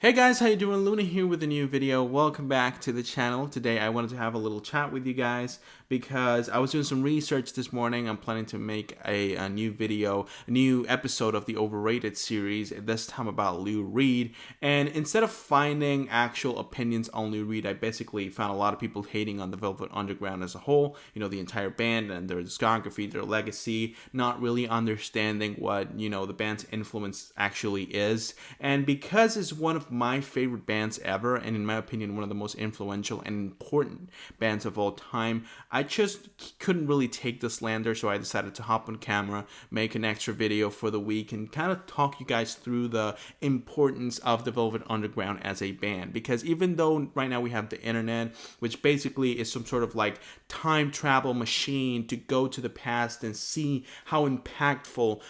Hey guys, how you doing? Luna here with a new video. Welcome back to the channel. Today I wanted to have a little chat with you guys because I was doing some research this morning. I'm planning to make a new video, a new episode of the Overrated series, this time about Lou Reed. And instead of finding actual opinions on Lou Reed, I basically found a lot of people hating on the Velvet Underground as a whole, the entire band and their discography, their legacy, not really understanding what, the band's influence actually is. And because it's one of my favorite bands ever, and in my opinion one of the most influential and important bands of all time, I just couldn't really take the slander, so I decided to hop on camera, make an extra video for the week, and kind of talk you guys through the importance of the Velvet Underground as a band. Because even though right now we have the internet, which basically is some sort of like time travel machine to go to the past and see how impactful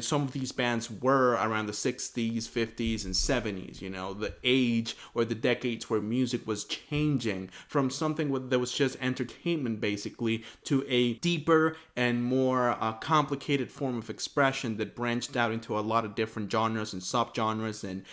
some of these bands were around the 60s, 50s, and 70s, the age or the decades where music was changing from something that was just entertainment basically to a deeper and more complicated form of expression that branched out into a lot of different genres and subgenres and,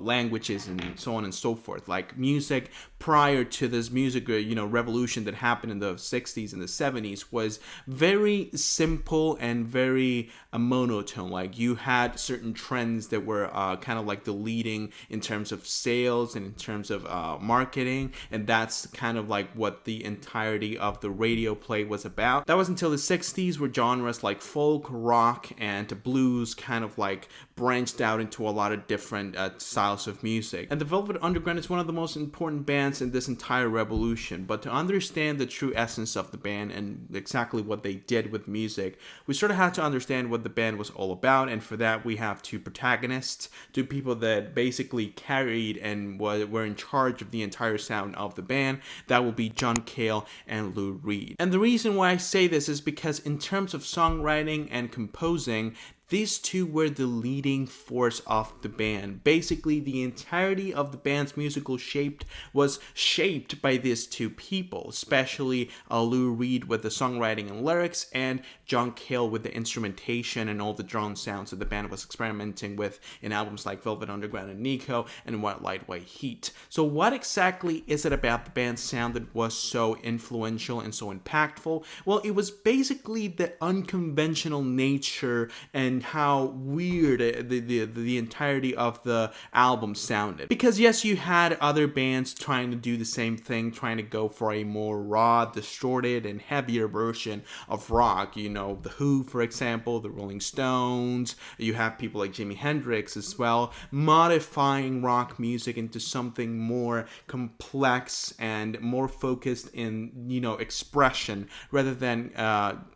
languages and so on and so forth. Like music prior to this music, revolution that happened in the 60s and the 70s was very simple and very monotone. Like you had certain trends that were kind of like the leading in terms of sales and in terms of marketing, and that's kind of like what the entirety of the radio play was about. That was until the 60s, where genres like folk, rock, and blues kind of like branched out into a lot of different styles of music. And the Velvet Underground is one of the most important bands in this entire revolution. But to understand the true essence of the band and exactly what they did with music, we sort of had to understand what the band was all about. And for that, we have two protagonists, two people that basically carried and were in charge of the entire sound of the band. That will be John Cale and Lou Reed. And the reason why I say this is because in terms of songwriting and composing, these two were the leading force of the band. Basically, the entirety of the band's musical shape was shaped by these two people, especially Lou Reed with the songwriting and lyrics, and John Cale with the instrumentation and all the drone sounds that the band was experimenting with in albums like Velvet Underground and Nico and White Light, White Heat. So what exactly is it about the band's sound that was so influential and so impactful? Well, it was basically the unconventional nature and how weird the entirety of the album sounded. Because yes, you had other bands trying to do the same thing, trying to go for a more raw, distorted, and heavier version of rock. The Who, for example, the Rolling Stones. You have people like Jimi Hendrix as well, modifying rock music into something more complex and more focused in, expression rather than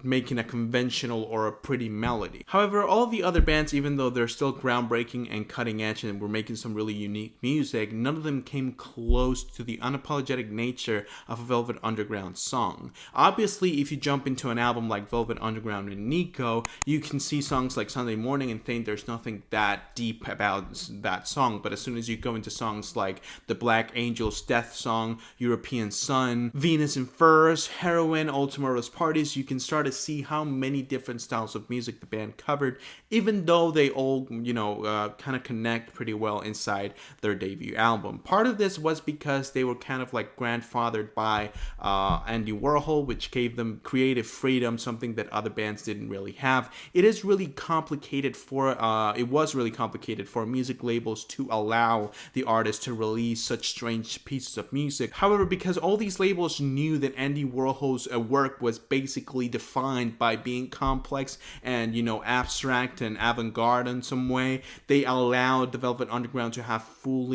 making a conventional or a pretty melody. However, all the other bands, even though they're still groundbreaking and cutting edge and were making some really unique music, none of them came close to the unapologetic nature of a Velvet Underground song. Obviously, if you jump into an album like Velvet Underground and Nico, you can see songs like Sunday Morning and think there's nothing that deep about that song. But as soon as you go into songs like the Black Angels Death Song, European Sun, Venus in Furs, Heroin, All Tomorrow's Parties, you can start to see how many different styles of music the band covered, even though they all, kind of connect pretty well inside their debut album. Part of this was because they were kind of like grandfathered by Andy Warhol, which gave them creative freedom, something that other bands didn't really have. It was really complicated for music labels to allow the artist to release such strange pieces of music. However, because all these labels knew that Andy Warhol's work was basically defined by being complex and, abstract and avant-garde in some way, they allowed the Velvet Underground to have full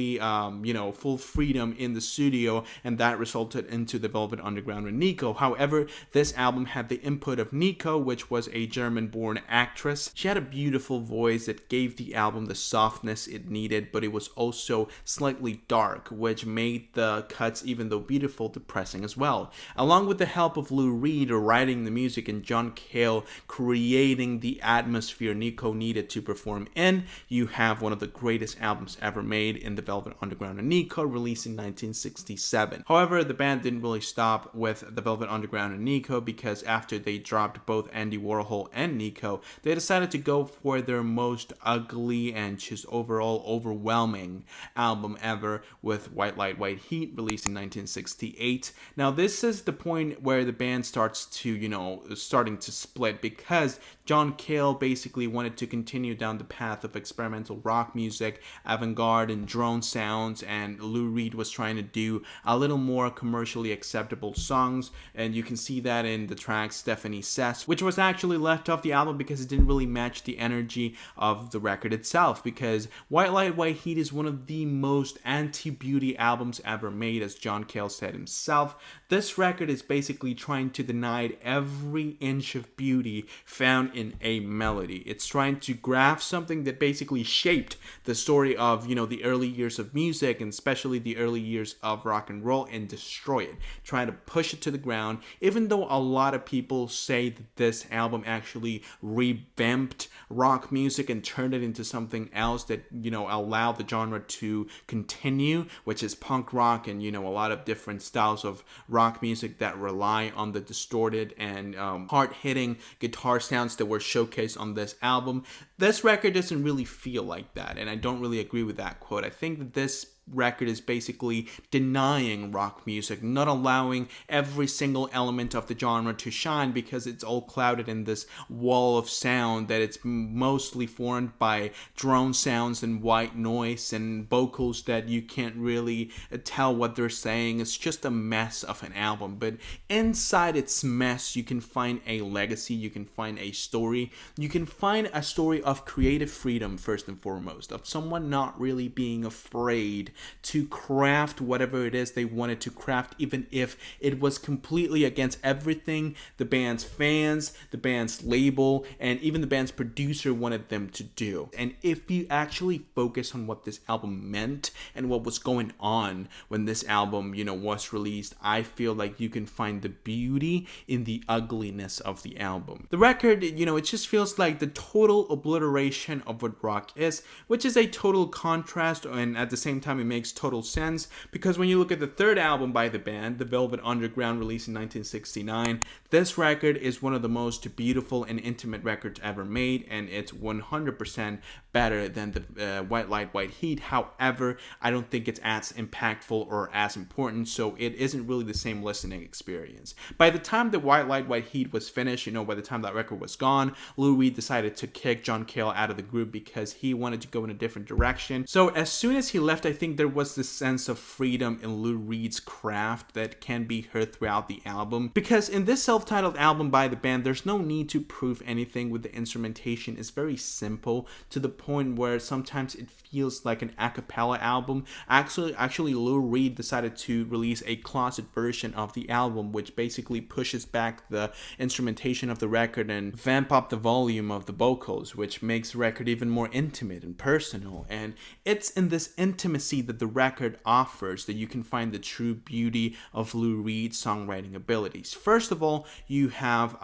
freedom in the studio, and that resulted into the Velvet Underground and Nico. However, this album had the input of Nico, which was a German-born actress. She had a beautiful voice that gave the album the softness it needed, but it was also slightly dark, which made the cuts, even though beautiful, depressing as well. Along with the help of Lou Reed writing the music and John Cale creating the atmosphere atmosphere Nico needed to perform in. You have one of the greatest albums ever made in the Velvet Underground and Nico, released in 1967. However, the band didn't really stop with the Velvet Underground and Nico, because after they dropped both Andy Warhol and Nico, they decided to go for their most ugly and just overall overwhelming album ever with White Light, White Heat, released in 1968. Now, this is the point where the band starts to, starting to split, because John Cale basically wanted to continue down the path of experimental rock music, avant-garde and drone sounds, and Lou Reed was trying to do a little more commercially acceptable songs, and you can see that in the track Stephanie Says, which was actually left off the album because it didn't really match the energy of the record itself, because White Light, White Heat is one of the most anti-beauty albums ever made, as John Cale said himself. This record is basically trying to deny every inch of beauty found in a melody. It's trying to graph something that basically shaped the story of, the early years of music, and especially the early years of rock and roll, and destroy it, trying to push it to the ground, even though a lot of people say that this album actually revamped rock music and turned it into something else that, allowed the genre to continue, which is punk rock and, a lot of different styles of rock music that rely on the distorted and hard-hitting guitar sounds that were showcased on this album. This record doesn't really feel like that, and I don't really agree with that quote. I think that this record is basically denying rock music, not allowing every single element of the genre to shine, because it's all clouded in this wall of sound that it's mostly formed by drone sounds and white noise and vocals that you can't really tell what they're saying. It's just a mess of an album, but inside its mess you can find a legacy, you can find a story, you can find a story of creative freedom, first and foremost, of someone not really being afraid to craft whatever it is they wanted to craft, even if it was completely against everything the band's fans, the band's label, and even the band's producer wanted them to do. And if you actually focus on what this album meant and what was going on when this album, was released, I feel like you can find the beauty in the ugliness of the album. The record, it just feels like the total obliteration of what rock is, which is a total contrast, and at the same time it makes total sense, because when you look at the third album by the band, The Velvet Underground, released in 1969, this record is one of the most beautiful and intimate records ever made, and it's 100% better than the White Light, White Heat. However, I don't think it's as impactful or as important, so it isn't really the same listening experience. By the time the White Light, White Heat was finished, by the time that record was gone, Lou Reed decided to kick John Cale out of the group because he wanted to go in a different direction. So as soon as he left, I think there was this sense of freedom in Lou Reed's craft that can be heard throughout the album, because in this self-titled album by the band, there's no need to prove anything with the instrumentation. It's very simple, to the point where sometimes it feels like an a cappella album. Actually Lou Reed decided to release a closet version of the album, which basically pushes back the instrumentation of the record and vamp up the volume of the vocals, which makes the record even more intimate and personal. And it's in this intimacy that the record offers that you can find the true beauty of Lou Reed's songwriting abilities. First of all, you have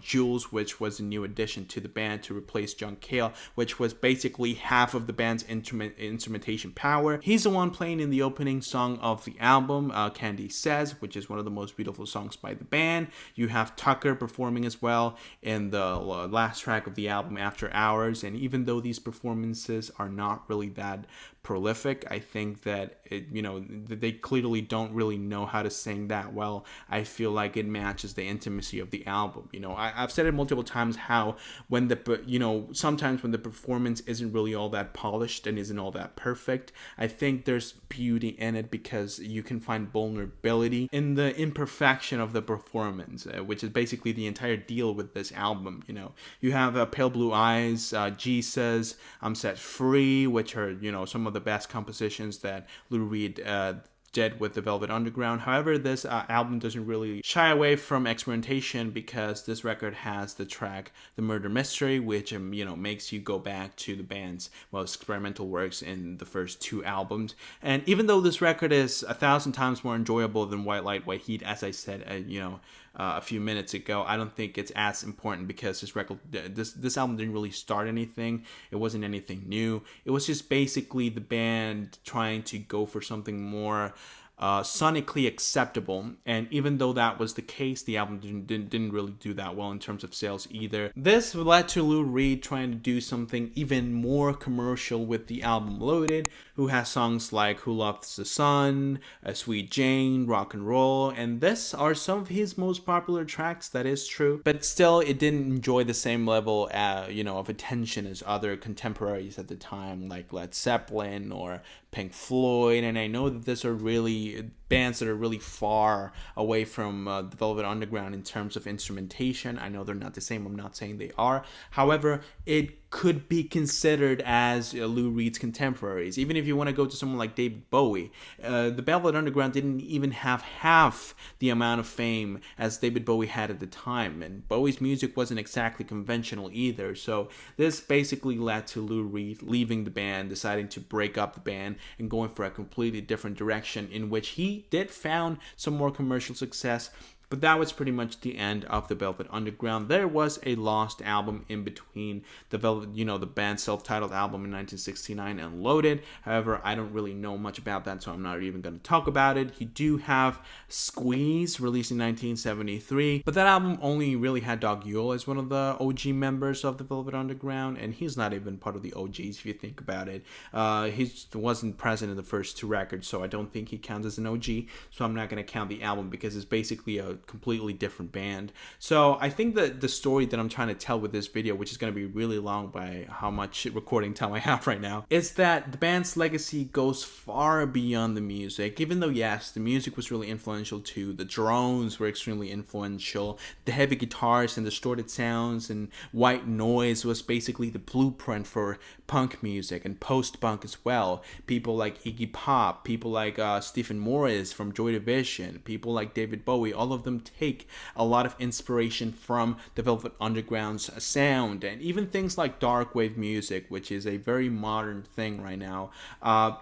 Jules, which was a new addition to the band to replace John Cale, which was basically half of the band's instrumentation power. He's the one playing in the opening song of the album, Candy Says, which is one of the most beautiful songs by the band. You have Tucker performing as well in the last track of the album, After Hours, and even though these performances are not really that prolific, I think that they clearly don't really know how to sing that well. I feel like it matches the intimacy of the album. I've said it multiple times how when sometimes when the performance isn't really all that polished and isn't all that perfect, I think there's beauty in it because you can find vulnerability in the imperfection of the performance, which is basically the entire deal with this album. You have Pale Blue Eyes, Jesus, I'm Set Free, which are some of the best compositions that Lou Reed did with the Velvet Underground. However, this album doesn't really shy away from experimentation, because this record has the track The Murder Mystery, which makes you go back to the band's most experimental works in the first two albums. And even though this record is 1,000 times more enjoyable than White Light, White Heat, as I said a few minutes ago, I don't think it's as important, because this album didn't really start anything. It wasn't anything new. It was just basically the band trying to go for something more sonically acceptable, and even though that was the case, the album didn't really do that well in terms of sales either. This led to Lou Reed trying to do something even more commercial with the album Loaded, who has songs like Who Loves the Sun, Sweet Jane, Rock and Roll, and this are some of his most popular tracks, that is true, but still it didn't enjoy the same level of attention as other contemporaries at the time, like Led Zeppelin or Pink Floyd. And I know that these are really bands that are really far away from the Velvet Underground in terms of instrumentation. I know they're not the same. I'm not saying they are. However, it could be considered as Lou Reed's contemporaries. Even if you want to go to someone like David Bowie, the Velvet Underground didn't even have half the amount of fame as David Bowie had at the time, and Bowie's music wasn't exactly conventional either. So this basically led to Lou Reed leaving the band, deciding to break up the band and going for a completely different direction, in which he did found some more commercial success. But that was pretty much the end of the Velvet Underground. There was a lost album in between the the band's self-titled album in 1969 and Loaded. However, I don't really know much about that, so I'm not even going to talk about it. You do have Squeeze, released in 1973, but that album only really had Doug Yule as one of the OG members of the Velvet Underground, and he's not even part of the OGs if you think about it. He wasn't present in the first two records, so I don't think he counts as an OG, so I'm not going to count the album because it's basically a completely different band. So I think that the story that I'm trying to tell with this video, which is going to be really long by how much recording time I have right now, is that the band's legacy goes far beyond the music. Even though, yes, the music was really influential too, the drones were extremely influential, the heavy guitars and distorted sounds and white noise was basically the blueprint for punk music and post-punk as well. People like Iggy Pop, people like Stephen Morris from Joy Division, people like David Bowie, all of them take a lot of inspiration from the Velvet Underground's sound. And even things like dark wave music, which is a very modern thing right now,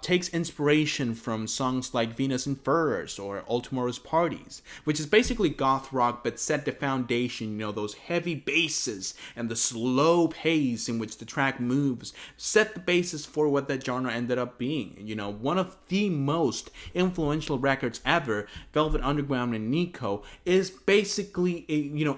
takes inspiration from songs like Venus in Furs or All Tomorrow's Parties, which is basically goth rock but set the foundation, those heavy basses and the slow pace in which the track moves set the basis for what that genre ended up being. One of the most influential records ever, Velvet Underground and Nico, is basically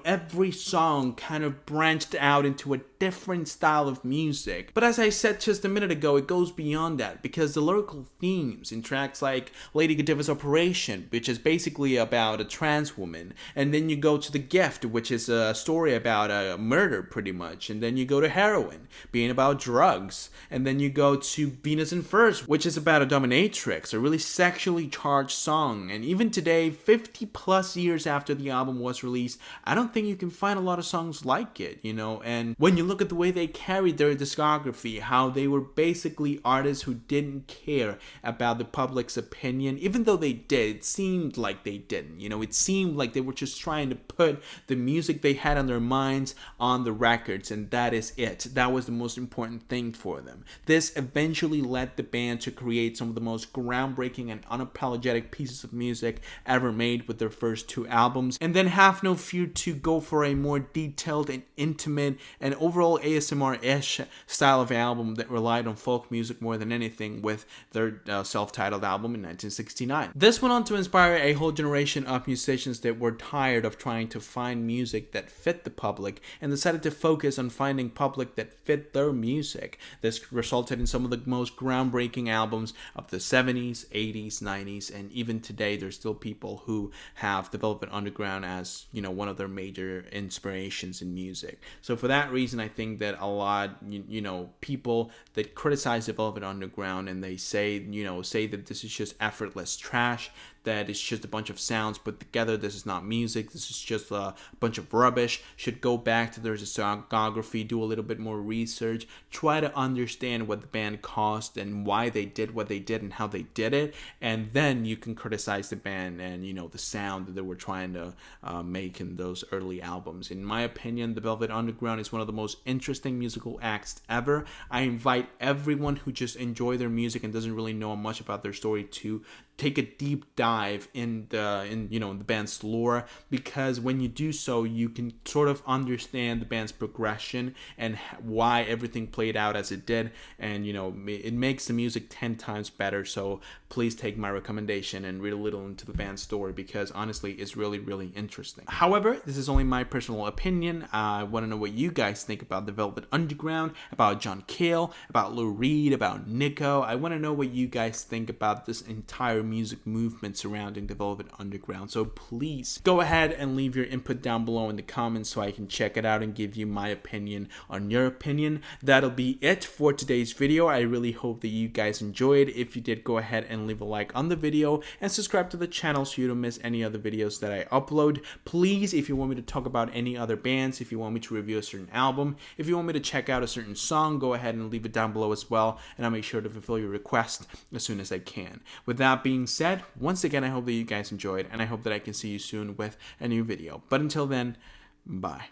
every song kind of branched out into a different style of music. But as I said just a minute ago, it goes beyond that, because the lyrical themes in tracks like Lady Godiva's Operation, which is basically about a trans woman, and then you go to The Gift, which is a story about a murder pretty much, and then you go to Heroin, being about drugs, and then you go to Venus in Furs, which is about a dominatrix, a really sexually charged song. And even today, 50 plus years after the album was released, I don't think you can find a lot of songs like it, and when you look at the way they carried their discography, how they were basically artists who didn't care about the public's opinion, even though they did, it seemed like they didn't, it seemed like they were just trying to put the music they had on their minds on the records, and that is it. That was the most important thing for them. This eventually led the band to create some of the most groundbreaking and unapologetic pieces of music ever made with their first two albums, and then Have No Fear to go for a more detailed and intimate and overall ASMR-ish style of album that relied on folk music more than anything with their self-titled album in 1969. This went on to inspire a whole generation of musicians that were tired of trying to find music that fit the public and decided to focus on finding public that fit their music. This resulted in some of the most groundbreaking albums of the 70s, 80s, 90s, and even today there's still people who have the Velvet Underground as, one of their major inspirations in music. So for that reason, I think that a lot, people that criticize the Velvet Underground and they say that this is just effortless trash, that it's just a bunch of sounds put together, this is not music, this is just a bunch of rubbish, should go back to their discography, do a little bit more research, try to understand what the band caused and why they did what they did and how they did it, and then you can criticize the band and the sound that they were trying to make in those early albums. In my opinion, the Velvet Underground is one of the most interesting musical acts ever. I invite everyone who just enjoy their music and doesn't really know much about their story to take a deep dive in the band's lore, because when you do so, you can sort of understand the band's progression and why everything played out as it did, and it makes the music 10 times better. So please take my recommendation and read a little into the band's story, because honestly it's really, really interesting. However, this is only my personal opinion. I want to know what you guys think about the Velvet Underground, about John Cale, about Lou Reed, about Nico. I want to know what you guys think about this entire music movement surrounding the Velvet Underground. So please go ahead and leave your input down below in the comments so I can check it out and give you my opinion on your opinion. That'll be it for today's video. I really hope that you guys enjoyed. If you did, go ahead and leave a like on the video and subscribe to the channel so you don't miss any other videos that I upload. Please, if you want me to talk about any other bands, if you want me to review a certain album, if you want me to check out a certain song, go ahead and leave it down below as well, and I'll make sure to fulfill your request as soon as I can. With that being said, once again, I hope that you guys enjoyed, and I hope that I can see you soon with a new video. But until then, bye.